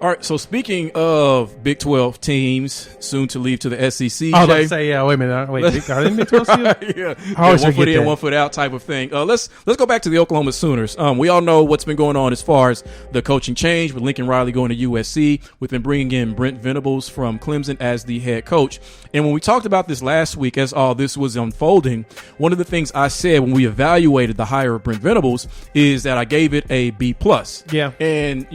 All right, so speaking of Big 12 teams soon to leave to the SEC, I was about to say, yeah, wait a minute. Wait, are they in Big 12 still? Yeah, 1 foot in, 1 foot out type of thing. Let's go back to the Oklahoma Sooners. We all know what's been going on as far as the coaching change with Lincoln Riley going to USC, with them bringing in Brent Venables from Clemson as the head coach. And when we talked about this last week as all this was unfolding, one of the things I said when we evaluated the hire of Brent Venables is that I gave it a B+. Yeah. And,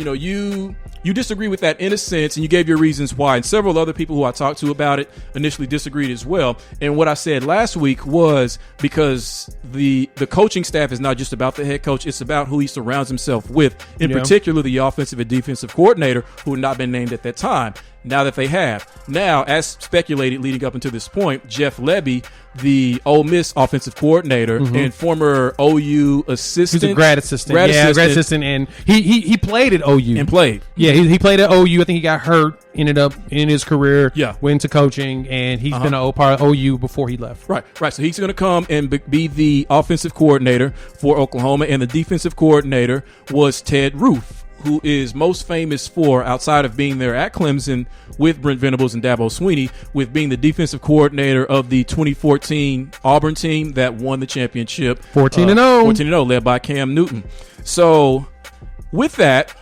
you disagree with that in a sense, and you gave your reasons why. And several other people who I talked to about it initially disagreed as well. And what I said last week was because the coaching staff is not just about the head coach, it's about who he surrounds himself with, in particular the offensive and defensive coordinator who had not been named at that time. Now that they have. Now, as speculated leading up until this point, Jeff Lebby, the Ole Miss offensive coordinator and former OU assistant. He's a grad assistant. Grad assistant. And he played at OU. And played. Yeah, he played at OU. I think he got hurt, ended up in his career, went into coaching, and he's been a part of OU before he left. Right. So he's going to come and be the offensive coordinator for Oklahoma, and the defensive coordinator was Ted Roof, who is most famous for, outside of being there at Clemson with Brent Venables and Dabo Swinney, with being the defensive coordinator of the 2014 Auburn team that won the championship. 14-0. 14-0, led by Cam Newton. So with that,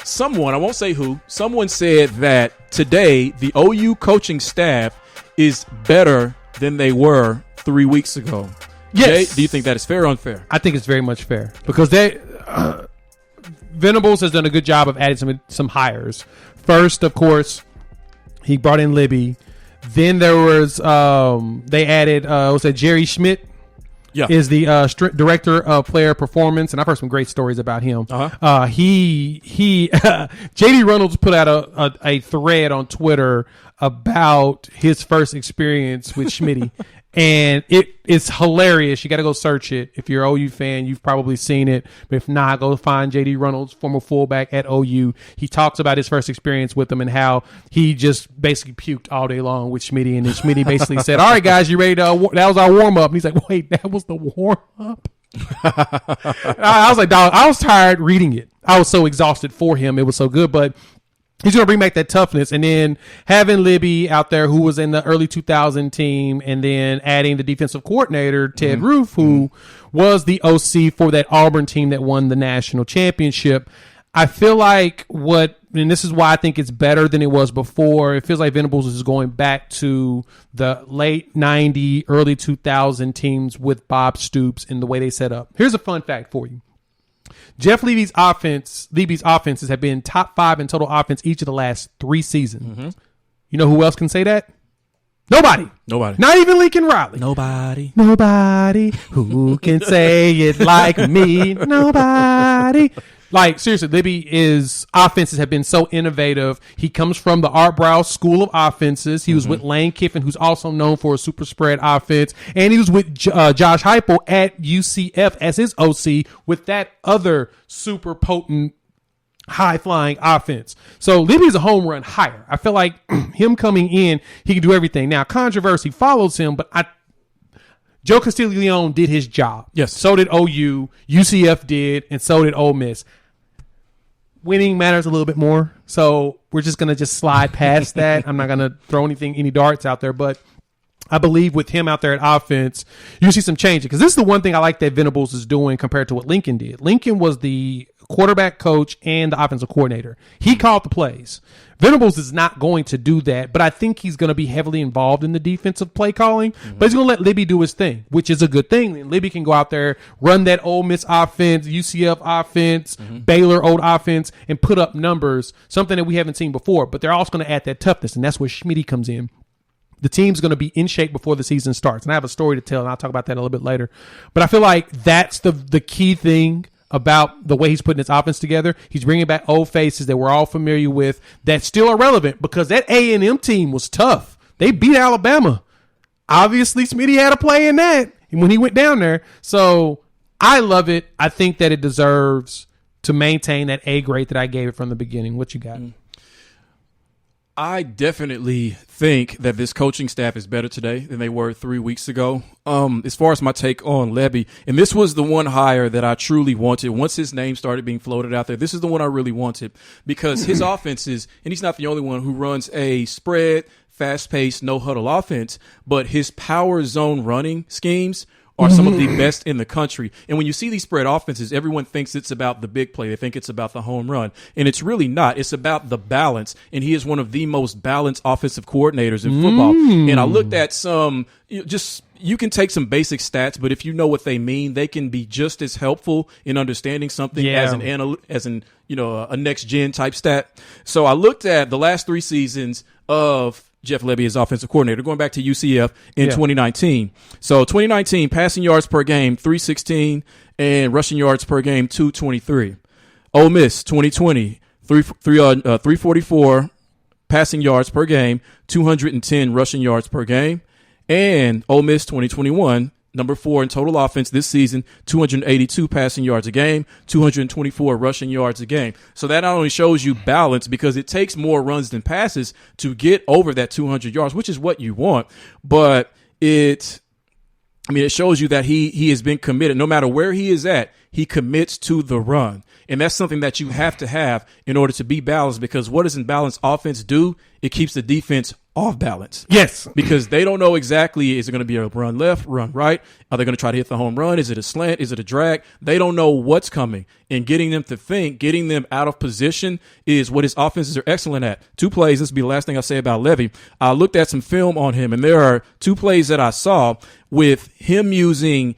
someone, I won't say who, someone said that today the OU coaching staff is better than they were 3 weeks ago. Yes. Jay, do you think that is fair or unfair? I think it's very much fair because Venables has done a good job of adding some hires. First, of course, he brought in Libby. Then there was they added Jerry Schmidt. Yeah, is the director of player performance, and I've heard some great stories about him. He JD Reynolds put out a thread on Twitter about his first experience with Schmitty. And it's hilarious. You got to go search it. If you're an OU fan, you've probably seen it. But if not, go find J.D. Reynolds, former fullback at OU. He talks about his first experience with them and how he just basically puked all day long with Schmitty. And then Schmitty basically said, all right, guys, you ready to that was our warm-up. And he's like, wait, that was the warm-up? I was like, dog, I was tired reading it. I was so exhausted for him. It was so good. But he's going to bring back that toughness, and then having Libby out there who was in the early 2000 team, and then adding the defensive coordinator, Ted Roof, who was the OC for that Auburn team that won the national championship. I feel like and this is why I think it's better than it was before, it feels like Venables is going back to the late 90, early 2000 teams with Bob Stoops and the way they set up. Here's a fun fact for you. Jeff Levy's offenses have been top 5 in total offense each of the last 3 seasons. You know who else can say that? Nobody. Not even Lincoln Riley. Nobody who can say it like me. Nobody. Like, seriously, Libby's offenses have been so innovative. He comes from the Art Browse School of Offenses. He was with Lane Kiffin, who's also known for a super spread offense. And he was with Josh Heupel at UCF as his OC with that other super potent, high-flying offense. So Libby's a home run hire. I feel like him coming in, he can do everything. Now, controversy follows him, but Joe Castiglione did his job. Yes. So did OU, UCF did, and so did Ole Miss. Winning matters a little bit more, so we're just going to slide past that. I'm not going to throw any darts out there, but I believe with him out there at offense, you see some change. Because this is the one thing I like that Venables is doing compared to what Lincoln did. Lincoln was the quarterback coach and the offensive coordinator. He called the plays. Venables is not going to do that, but I think he's going to be heavily involved in the defensive play calling. But he's going to let Libby do his thing, which is a good thing. And Libby can go out there, run that Ole Miss offense, UCF offense, Baylor old offense, and put up numbers, something that we haven't seen before. But they're also going to add that toughness, and that's where Schmitty comes in. The team's going to be in shape before the season starts. And I have a story to tell, and I'll talk about that a little bit later. But I feel like that's the key thing about the way he's putting his offense together. He's bringing back old faces that we're all familiar with that still are relevant because that A&M team was tough. They beat Alabama. Obviously, Smitty had a play in that when he went down there. So I love it. I think that it deserves to maintain that A grade that I gave it from the beginning. What you got? I definitely think that this coaching staff is better today than they were 3 weeks ago. As far as my take on Levy, and this was the one hire that I truly wanted. Once his name started being floated out there, this is the one I really wanted because his offense is, and he's not the only one who runs a spread, fast-paced, no-huddle offense, but his power zone running schemes are some of the best in the country. And when you see these spread offenses, everyone thinks it's about the big play. They think it's about the home run. And it's really not. It's about the balance. And he is one of the most balanced offensive coordinators in football. And I looked at some, you can take some basic stats, but if you know what they mean, they can be just as helpful in understanding something as a next gen type stat. So I looked at the last 3 seasons of Jeff Lebby as offensive coordinator, going back to UCF in 2019. So 2019, passing yards per game, 316, and rushing yards per game, 223. Ole Miss, 2020, 344 passing yards per game, 210 rushing yards per game. And Ole Miss, 2021, number 4 in total offense this season, 282 passing yards a game, 224 rushing yards a game. So that not only shows you balance because it takes more runs than passes to get over that 200 yards, which is what you want. But it shows you that he has been committed. No matter where he is at, he commits to the run. And that's something that you have to have in order to be balanced because what does balanced offense do? It keeps the defense off balance. Yes. Because they don't know exactly, is it going to be a run left, run right? Are they going to try to hit the home run? Is it a slant? Is it a drag? They don't know what's coming. And getting them to think, getting them out of position is what his offenses are excellent at. 2 plays, this will be the last thing I say about Levy. I looked at some film on him, and there are 2 plays that I saw with him using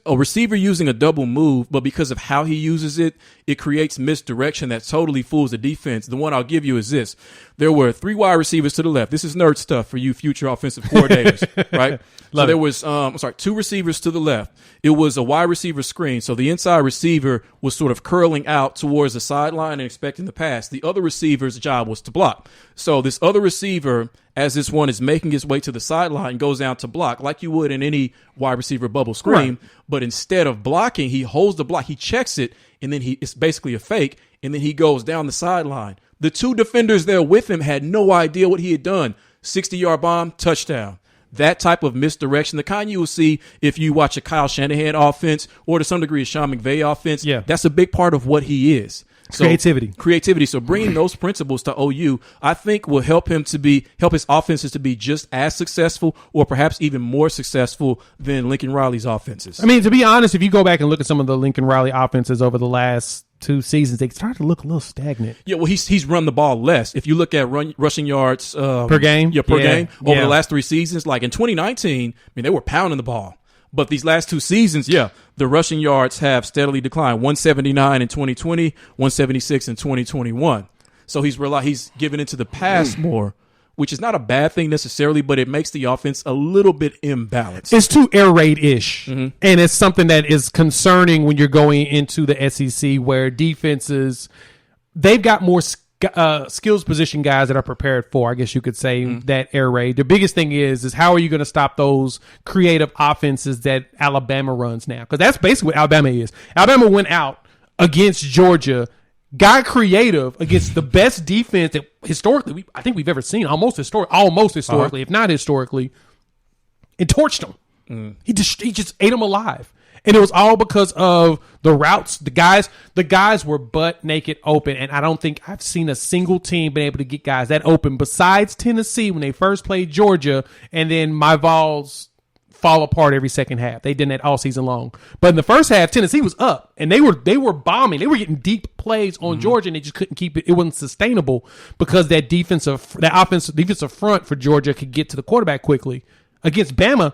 a receiver using a double move, but because of how he uses it, it creates misdirection that totally fools the defense. The one I'll give you is this. There were 3 wide receivers to the left. This is nerd stuff for you future offensive coordinators, right? So there was 2 receivers to the left. It was a wide receiver screen. So the inside receiver was sort of curling out towards the sideline and expecting the pass. The other receiver's job was to block. So this other receiver, as this one is making its way to the sideline, goes down to block like you would in any wide receiver bubble screen. Right. But instead of blocking, he holds the block, he checks it, and then it's basically a fake, and then he goes down the sideline. The 2 defenders there with him had no idea what he had done. 60-yard bomb, touchdown. That type of misdirection, the kind you will see if you watch a Kyle Shanahan offense or to some degree a Sean McVay offense, that's a big part of what he is. So, creativity. So bringing those principles to OU, I think will help his offenses to be just as successful or perhaps even more successful than Lincoln Riley's offenses. I mean, to be honest, if you go back and look at some of the Lincoln Riley offenses over the last 2 seasons, they started to look a little stagnant. Yeah, well, he's run the ball less. If you look at rushing yards per game, game over the last 3 seasons, like in 2019, they were pounding the ball. But these last 2 seasons, the rushing yards have steadily declined. 179 in 2020, 176 in 2021. So he's given into the pass more, which is not a bad thing necessarily, but it makes the offense a little bit imbalanced. It's too air raid-ish, and it's something that is concerning when you're going into the SEC where defenses, they've got more skills position guys that are prepared for, I guess you could say, that air raid. The biggest thing is how are you going to stop those creative offenses that Alabama runs now? Because that's basically what Alabama is. Alabama went out against Georgia, got creative against the best defense that historically I think we've ever seen, almost historically, if not historically, and torched them. He just ate them alive. And it was all because of the routes. The guys were butt naked open, and I don't think I've seen a single team been able to get guys that open besides Tennessee when they first played Georgia, and then my Vols fall apart every second half. They did that all season long. But in the first half, Tennessee was up, and they were bombing. They were getting deep plays on Georgia, and they just couldn't keep it. It wasn't sustainable because that defensive front for Georgia could get to the quarterback quickly. Against Bama,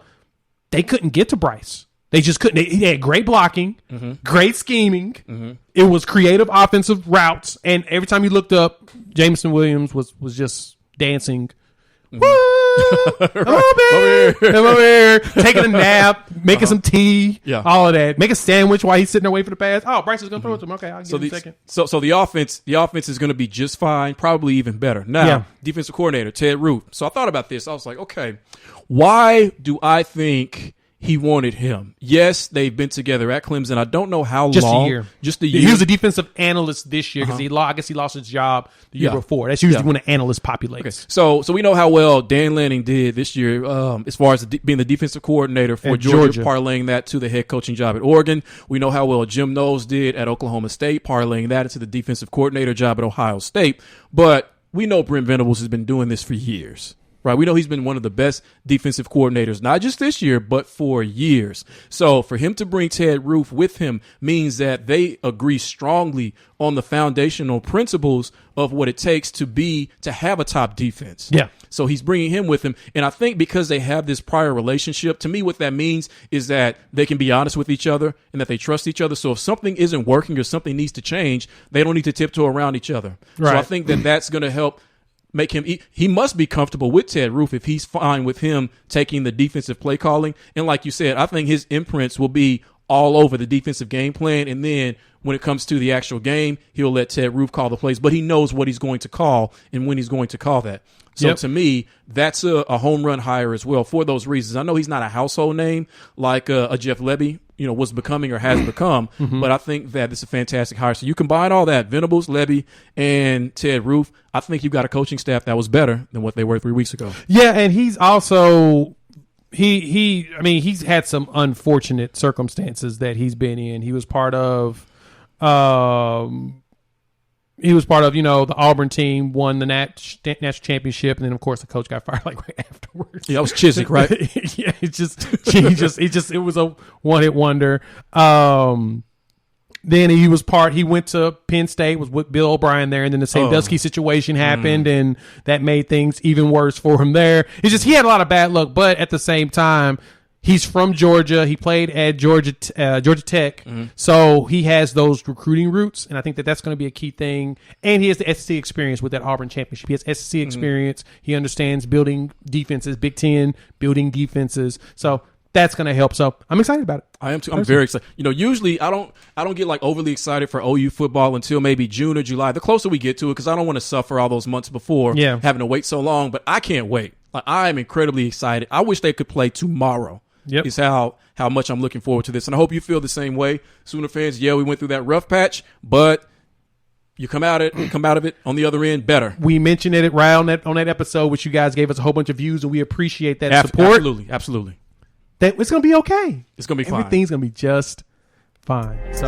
they couldn't get to Bryce. They just couldn't. They had great blocking, great scheming. It was creative offensive routes, and every time you looked up, Jameson Williams was just dancing. Come over here, taking a nap, making some tea, all of that. Make a sandwich while he's sitting there waiting for the pass. Oh, Bryce is going to throw it to him. Okay, I'll give him a second. So the offense is going to be just fine, probably even better. Now, defensive coordinator Ted Root. So I thought about this. I was like, okay, why do I think he wanted him. Yes, they've been together at Clemson. I don't know how just long. A year. Just a year. He was a defensive analyst this year because I guess he lost his job the year before. That's usually when an analyst populates. Okay. So we know how well Dan Lanning did this year as far as being the defensive coordinator for Georgia, parlaying that to the head coaching job at Oregon. We know how well Jim Knowles did at Oklahoma State, parlaying that into the defensive coordinator job at Ohio State. But we know Brent Venables has been doing this for years. Right, we know he's been one of the best defensive coordinators, not just this year, but for years. So for him to bring Ted Roof with him means that they agree strongly on the foundational principles of what it takes to have a top defense. Yeah. So he's bringing him with him. And I think because they have this prior relationship, to me, what that means is that they can be honest with each other and that they trust each other. So if something isn't working or something needs to change, they don't need to tiptoe around each other. Right. So I think that that's going to help make him, he must be comfortable with Ted Roof if he's fine with him taking the defensive play calling. And like you said, I think his imprints will be all over the defensive game plan. And then when it comes to the actual game, he'll let Ted Roof call the plays, but he knows what he's going to call and when he's going to call that. So to me, that's a home run hire as well for those reasons. I know he's not a household name like a Jeff Lebby, was becoming or has become, but I think that it's a fantastic hire. So you combine all that, Venables, Lebby, and Ted Roof, I think you've got a coaching staff that was better than what they were 3 weeks ago. Yeah, and he's also he's had some unfortunate circumstances that he's been in. He was part of the Auburn team won the national championship, and then of course the coach got fired like right afterwards. Yeah, that was Chiswick, right? Yeah, it was a one-hit wonder. Then he went to Penn State, was with Bill O'Brien there, and then the Sandusky situation happened, and that made things even worse for him there. It's just he had a lot of bad luck, but at the same time, he's from Georgia. He played at Georgia Tech, so he has those recruiting roots, and I think that that's going to be a key thing. And he has the SEC experience with that Auburn championship. He has SEC experience. He understands building defenses, Big Ten, building defenses. So that's going to help. So I'm excited about it. I am too. I'm very excited. Usually I don't get like overly excited for OU football until maybe June or July. The closer we get to it, because I don't want to suffer all those months before having to wait so long. But I can't wait. Like, I am incredibly excited. I wish they could play tomorrow. Yep. Is how much I'm looking forward to this. And I hope you feel the same way. Sooner fans, we went through that rough patch, but you come out of it on the other end better. We mentioned it right on that episode, which you guys gave us a whole bunch of views, and we appreciate that support. Absolutely. That it's going to be okay. It's going to be fine. Everything's going to be just fine. So